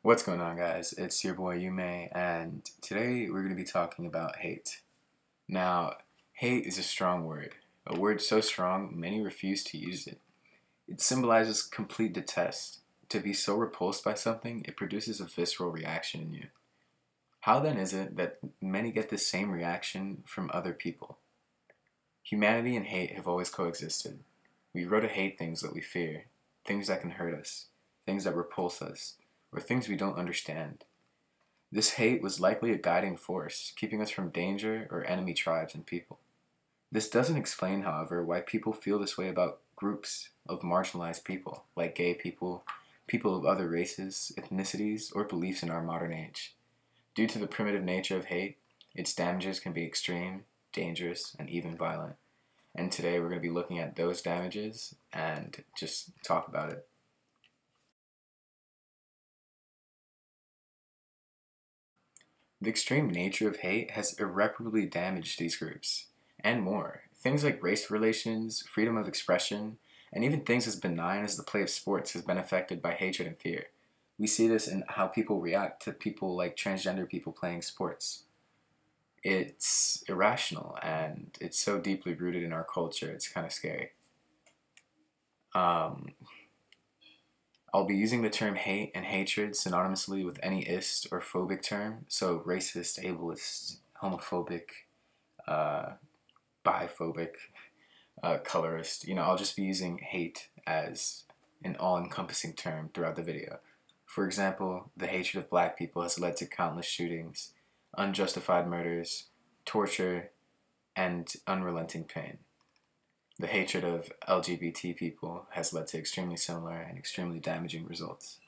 What's going on, guys? It's your boy Yume, and today we're going to be talking about hate. Now, hate is a strong word, a word so strong many refuse to use it. It symbolizes complete detest. To be so repulsed by something, it produces a visceral reaction in you. How then is it that many get this same reaction from other people? Humanity and hate have always coexisted. We grow to hate things that we fear, things that can hurt us, things that repulse us, or things we don't understand. This hate was likely a guiding force, keeping us from danger or enemy tribes and people. This doesn't explain, however, why people feel this way about groups of marginalized people, like gay people, people of other races, ethnicities, or beliefs in our modern age. Due to the primitive nature of hate, its damages can be extreme, dangerous, and even violent. And today we're going to be looking at those damages and just talk about it. The extreme nature of hate has irreparably damaged these groups, and more. Things like race relations, freedom of expression, and even things as benign as the play of sports has been affected by hatred and fear. We see this in how people react to people like transgender people playing sports. It's irrational, and it's so deeply rooted in our culture, it's kind of scary. Um, I'll be using the term hate and hatred synonymously with any ist or phobic term, so racist, ableist, homophobic, uh, biphobic, colorist. I'll just be using hate as an all-encompassing term throughout the video. For example, the hatred of black people has led to countless shootings, unjustified murders, torture, and unrelenting pain. The hatred of LGBT people has led to extremely similar and extremely damaging results.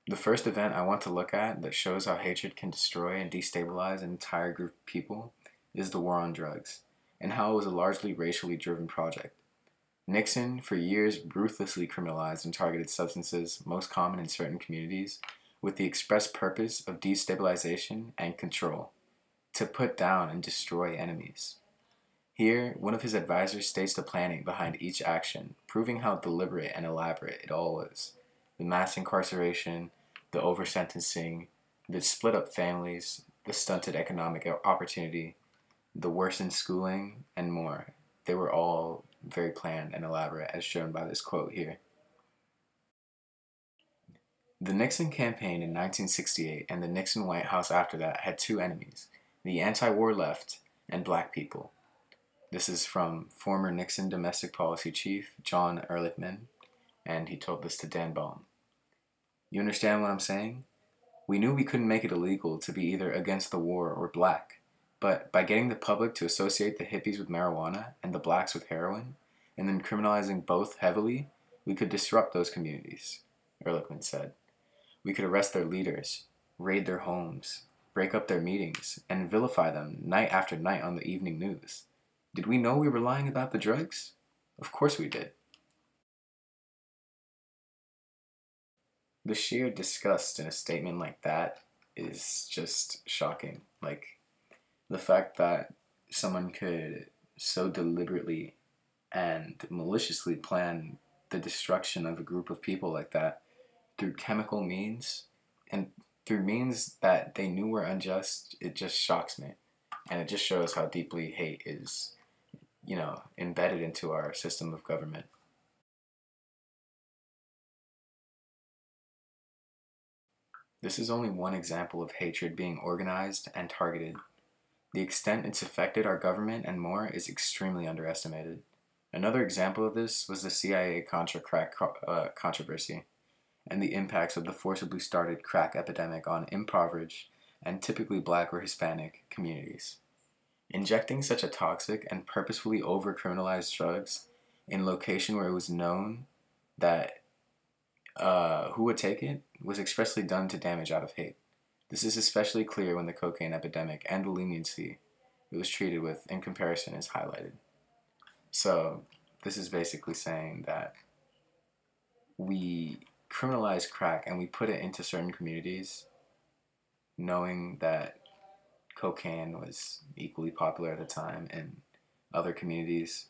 The first event I want to look at that shows how hatred can destroy and destabilize an entire group of people is the war on drugs, and how it was a largely racially driven project. Nixon, for years, ruthlessly criminalized and targeted substances most common in certain communities with the express purpose of destabilization and control, to put down and destroy enemies. Here, one of his advisors states the planning behind each action, proving how deliberate and elaborate it all was. The mass incarceration, the over-sentencing, the split-up families, the stunted economic opportunity, the worsened schooling, and more. They were all very planned and elaborate, as shown by this quote here. The Nixon campaign in 1968 and the Nixon White House after that had two enemies, the anti-war left and black people. This is from former Nixon domestic policy chief John Ehrlichman, and he told this to Dan Baum. You understand what I'm saying? We knew we couldn't make it illegal to be either against the war or black, but by getting the public to associate the hippies with marijuana and the blacks with heroin, and then criminalizing both heavily, we could disrupt those communities, Ehrlichman said. We could arrest their leaders, raid their homes, break up their meetings, and vilify them night after night on the evening news. Did we know we were lying about the drugs? Of course we did. The sheer disgust in a statement like that is just shocking. Like, the fact that someone could so deliberately and maliciously plan the destruction of a group of people like that through chemical means and through means that they knew were unjust, it just shocks me. And it just shows how deeply hate is embedded into our system of government. This is only one example of hatred being organized and targeted. The extent it's affected our government and more is extremely underestimated. Another example of this was the CIA Contra crack controversy and the impacts of the forcibly started crack epidemic on impoverished and typically black or Hispanic communities. Injecting such a toxic and purposefully over-criminalized drugs in a location where it was known that who would take it was expressly done to damage out of hate. This is especially clear when the cocaine epidemic and the leniency it was treated with in comparison is highlighted. So this is basically saying that we criminalize crack and we put it into certain communities knowing that cocaine was equally popular at the time in other communities.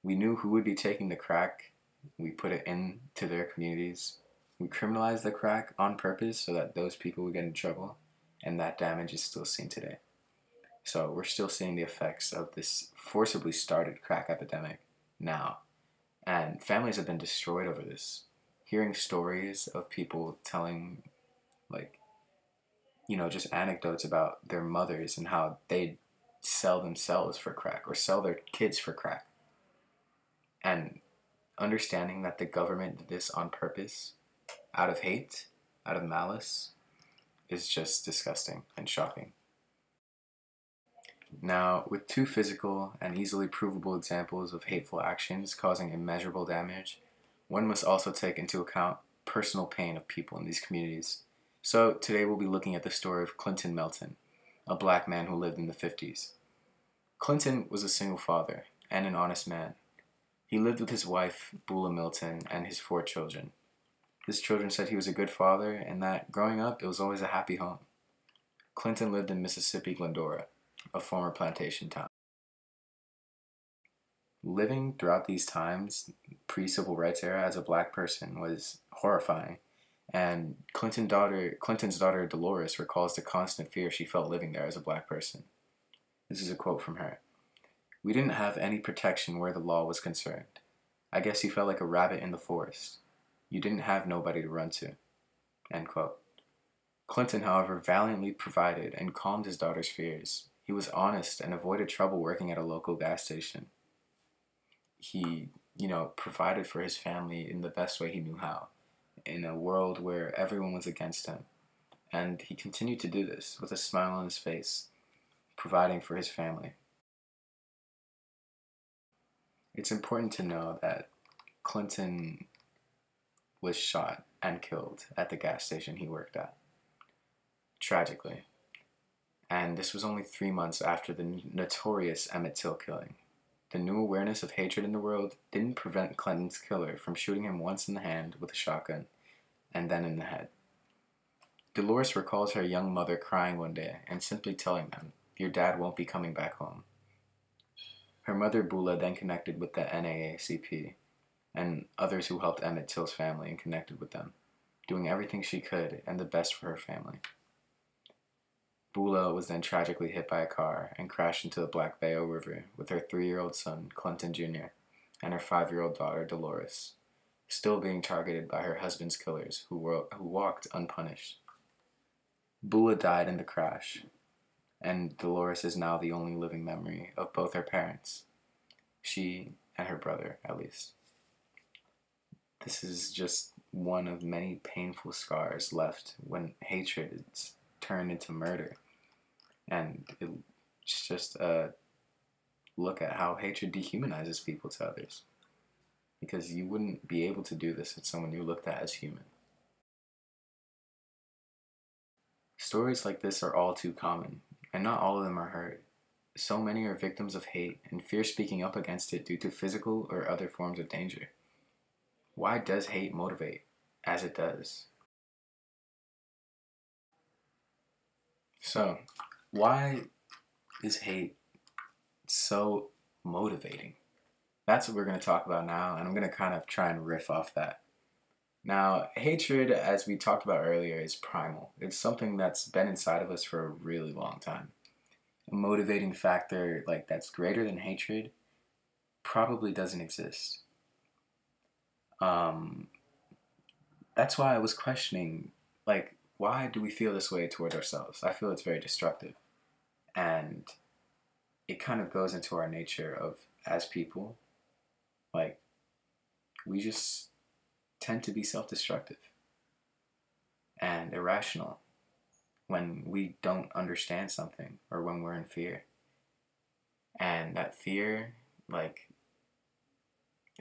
We knew who would be taking the crack We put it into their communities. We criminalize the crack on purpose so that those people would get in trouble, and that damage is still seen today. So we're still seeing the effects of this forcibly started crack epidemic now. And families have been destroyed over this. Hearing stories of people telling, like, just anecdotes about their mothers and how they sell themselves for crack or sell their kids for crack. And understanding that the government did this on purpose, out of hate, out of malice, is just disgusting and shocking. Now, with two physical and easily provable examples of hateful actions causing immeasurable damage, one must also take into account personal pain of people in these communities. So today we'll be looking at the story of Clinton Melton, a black man who lived in the 50s. Clinton was a single father and an honest man. He lived with his wife, Bula Melton, and his 4 children. His children said he was a good father and that growing up it was always a happy home. Clinton lived in Mississippi Glendora, a former plantation town. Living throughout these times, pre-civil rights era, as a black person was horrifying. And Clinton's daughter Dolores recalls the constant fear she felt living there as a black person. This is a quote from her. "We didn't have any protection where the law was concerned. I guess you felt like a rabbit in the forest. You didn't have nobody to run to." End quote. Clinton, however, valiantly provided and calmed his daughter's fears. He was honest and avoided trouble working at a local gas station. He, provided for his family in the best way he knew how, in a world where everyone was against him. And he continued to do this with a smile on his face, providing for his family. It's important to know that Clinton was shot and killed at the gas station he worked at, tragically. And this was only 3 months after the notorious Emmett Till killing. The new awareness of hatred in the world didn't prevent Clinton's killer from shooting him once in the hand with a shotgun, and then in the head. Dolores recalls her young mother crying one day and simply telling them, "Your dad won't be coming back home." Her mother Bula then connected with the NAACP and others who helped Emmett Till's family and connected with them, doing everything she could and the best for her family. Bula was then tragically hit by a car and crashed into the Black Bayou River with her 3-year-old son, Clinton Jr., and her 5-year-old daughter, Dolores, still being targeted by her husband's killers who walked unpunished. Bula died in the crash, and Dolores is now the only living memory of both her parents, she and her brother, at least. This is just one of many painful scars left when hatred is turned into murder. And it's just a look at how hatred dehumanizes people to others. Because you wouldn't be able to do this with someone you looked at as human. Stories like this are all too common, and not all of them are heard. So many are victims of hate and fear speaking up against it due to physical or other forms of danger. Why does hate motivate as it does? So, why is hate so motivating? That's what we're going to talk about now, and I'm going to kind of try and riff off that. Now, hatred, as we talked about earlier, is primal. It's something that's been inside of us for a really long time. A motivating factor that's greater than hatred probably doesn't exist. That's why I was questioning, why do we feel this way towards ourselves? I feel it's very destructive. And it kind of goes into our nature of, as people, we just tend to be self-destructive and irrational when we don't understand something or when we're in fear. And that fear,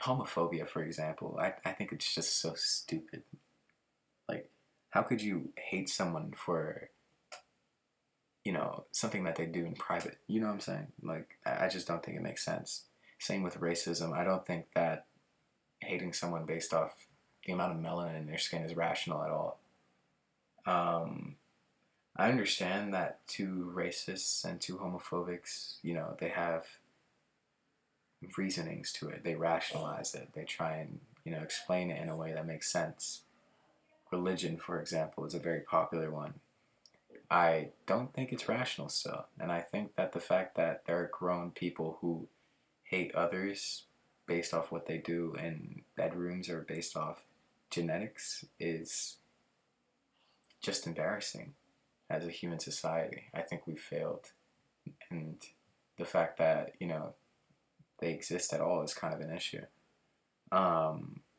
homophobia, for example, I think it's just so stupid. How could you hate someone for, something that they do in private? You know what I'm saying? I just don't think it makes sense. Same with racism. I don't think that hating someone based off the amount of melanin in their skin is rational at all. I understand that to racists and to homophobics, they have reasonings to it. They rationalize it. They try and explain it in a way that makes sense. Religion, for example, is a very popular one. I don't think it's rational still, and I think that the fact that there are grown people who hate others based off what they do in bedrooms or based off genetics is just embarrassing as a human society. I think we've failed. And the fact that, they exist at all is kind of an issue. I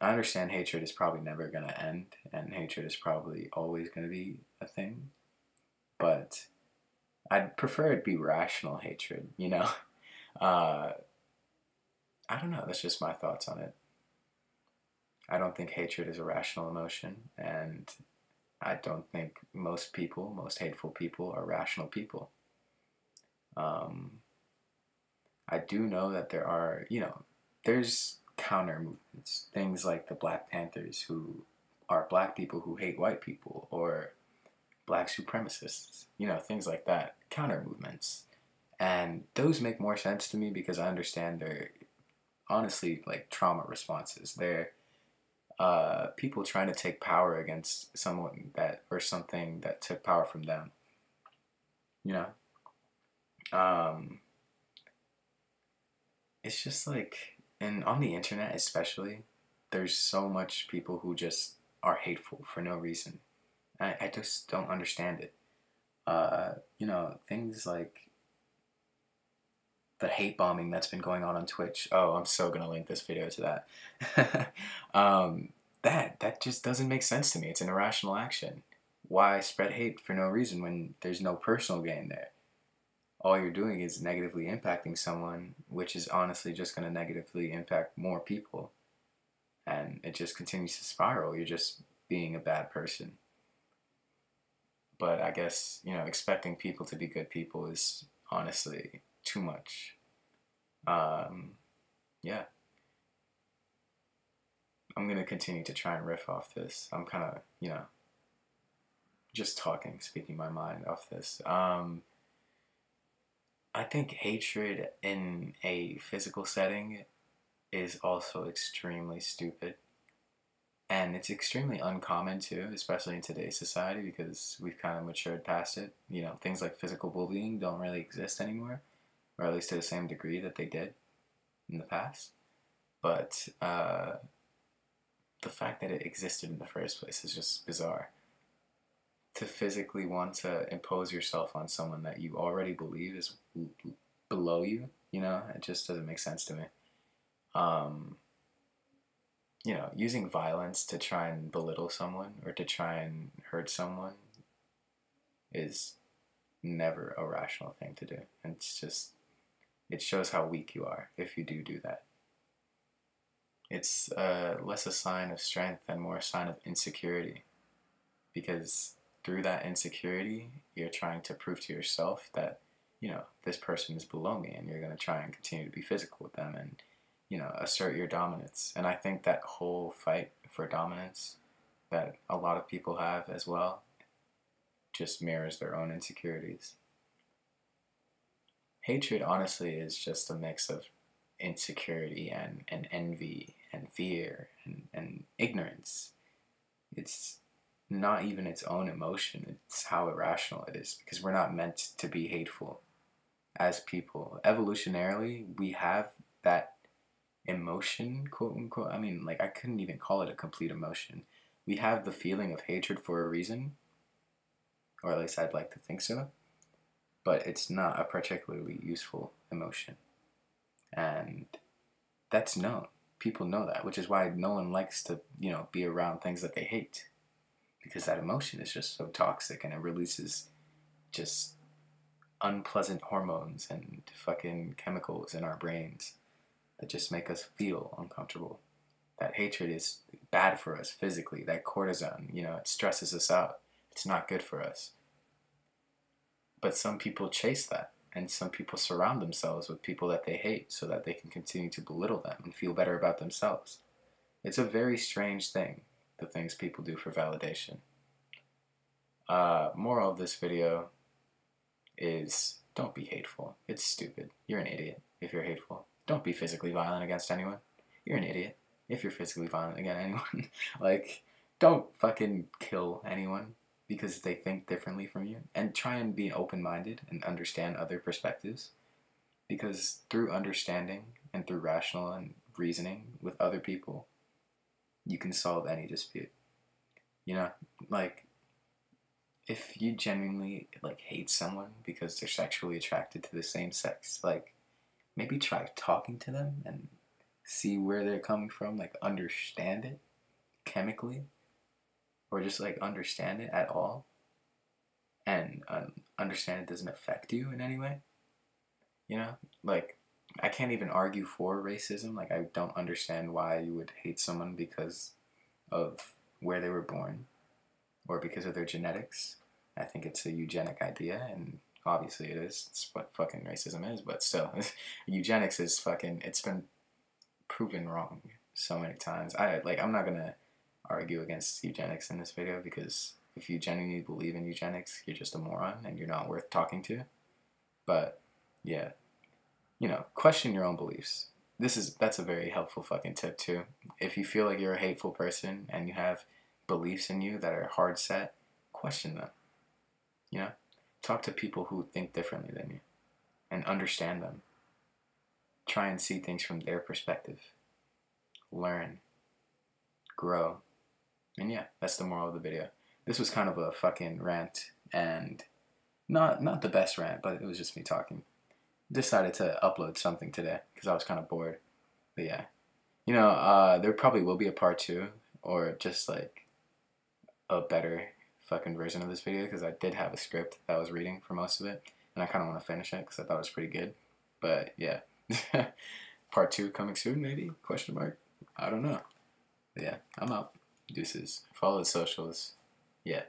understand hatred is probably never going to end, and hatred is probably always going to be a thing. But I'd prefer it be rational hatred. I don't know. That's just my thoughts on it. I don't think hatred is a rational emotion, and I don't think most people, most hateful people, are rational people. I do know that there are, there's counter movements. Things like the Black Panthers, who are black people who hate white people, or black supremacists, things like that. Counter movements. And those make more sense to me because I understand they're honestly like trauma responses. They're people trying to take power against someone that or something that took power from them. You know, it's just like, and on the internet especially, there's so much people who just are hateful for no reason. I just don't understand it. Things like the hate bombing that's been going on Twitch. Oh, I'm so gonna link this video to that. That just doesn't make sense to me. It's an irrational action. Why spread hate for no reason when there's no personal gain there? All you're doing is negatively impacting someone, which is honestly just going to negatively impact more people. And it just continues to spiral. You're just being a bad person. But I guess, expecting people to be good people is honestly too much. Yeah. I'm going to continue to try and riff off this. I'm kind of, just talking, speaking my mind off this. I think hatred in a physical setting is also extremely stupid. And it's extremely uncommon too, especially in today's society because we've kind of matured past it. Things like physical bullying don't really exist anymore, or at least to the same degree that they did in the past. But the fact that it existed in the first place is just bizarre. To physically want to impose yourself on someone that you already believe is below you, it just doesn't make sense to me. Using violence to try and belittle someone or to try and hurt someone is never a rational thing to do. And it shows how weak you are if you do that. It's less a sign of strength and more a sign of insecurity, because through that insecurity, you're trying to prove to yourself that, this person is below me, and you're going to try and continue to be physical with them and, assert your dominance. And I think that whole fight for dominance that a lot of people have as well just mirrors their own insecurities. Hatred, honestly, is just a mix of insecurity and envy and fear and ignorance. It's not even its own emotion. It's how irrational it is, because we're not meant to be hateful as people. Evolutionarily, we have that emotion, quote unquote. I mean, like, I couldn't even call it a complete emotion. We have the feeling of hatred for a reason, or at least I'd like to think so, but it's not a particularly useful emotion. And that's known. People know that, which is why no one likes to, be around things that they hate. Because that emotion is just so toxic, and it releases just unpleasant hormones and fucking chemicals in our brains that just make us feel uncomfortable. That hatred is bad for us physically. That cortisone, it stresses us out. It's not good for us. But some people chase that, and some people surround themselves with people that they hate so that they can continue to belittle them and feel better about themselves. It's a very strange thing, the things people do for validation. Moral of this video is, don't be hateful. It's stupid. You're an idiot if you're hateful. Don't be physically violent against anyone. You're an idiot. if you're physically violent against anyone, like, don't fucking kill anyone because they think differently from you, and try and be open-minded and understand other perspectives, because through understanding and through rational and reasoning with other people, you can solve any dispute. You know, like, if you genuinely, like, hate someone because they're sexually attracted to the same sex, like, maybe try talking to them and see where they're coming from, like, understand it chemically, or just, like, understand it at all, and understand it doesn't affect you in any way. You know, like, I can't even argue for racism. Like, I don't understand why you would hate someone because of where they were born or because of their genetics. I think it's a eugenic idea, and obviously it is. It's what fucking racism is, but still, eugenics is fucking, it's been proven wrong so many times. I'm not gonna argue against eugenics in this video, because if you genuinely believe in eugenics, you're just a moron and you're not worth talking to. But yeah, you know, question your own beliefs. That's a very helpful fucking tip too. If you feel like you're a hateful person and you have beliefs in you that are hard set, question them. You know, talk to people who think differently than you and understand them. Try and see things from their perspective. Learn, grow, and yeah, that's the moral of the video. This was kind of a fucking rant, and not the best rant, but it was just me talking. Decided to upload something today because I was kind of bored. But yeah, you know, there probably will be a part 2, or just like a better fucking version of this video, because I did have a script that I was reading for most of it, and I kind of want to finish it because I thought it was pretty good. But yeah, part 2 coming soon, maybe? Question mark? I don't know. But yeah, I'm out. Deuces. Follow the socials. Yeah.